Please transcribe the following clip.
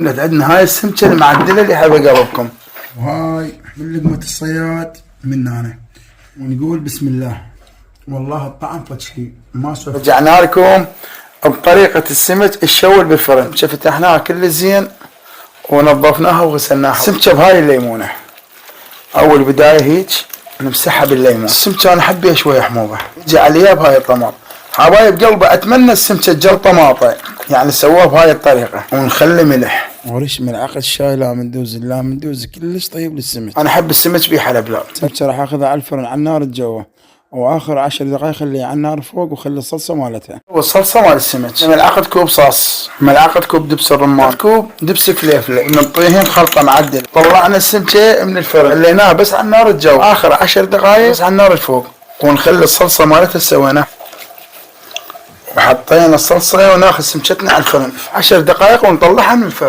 عندنا هاي السمكة المعدلة اللي حاب اقربكم، وهاي من لقمة الصياد من هنا، ونقول بسم الله. والله الطعم فتشي ما سوى. رجعنا لكم بطريقة السمك الشوي بالفرن. فتحناها كل زين ونظفناها وغسلناها. السمكة بهاي الليمونة، اول بداية هيك نمسحها بالليمون. السمكة انا احبها شوية حموضة، نجي عليها بهاي الطماط. حبايب قلبي اتمنى السمكة تجر طماطة، يعني سووها بهاي الطريقة. ونخلي ملح ورش ملعقة شاي لا مندوز كلش طيب للسمك. انا احب السمك بحلب. لا السمكة راح اخذها على الفرن على النار الجوا، واخر 10 دقائق خليها على النار فوق، وخلي الصلصة مالتها. والصلصة مال السمك ملعقة كوب صاص، ملعقة كوب دبس الرمان، كوب دبس فليفلة، نعطيهم خلطة معدل. طلعنا السمكة من الفرن خليناها بس على النار الجوا، اخر 10 دقائق بس على النار الفوق، ونخلي الصلصة مالتها سويناها. وحطينا الصلصة وناخذ سمكتنا على الفرن 10 دقائق ونطلعها من الفرن.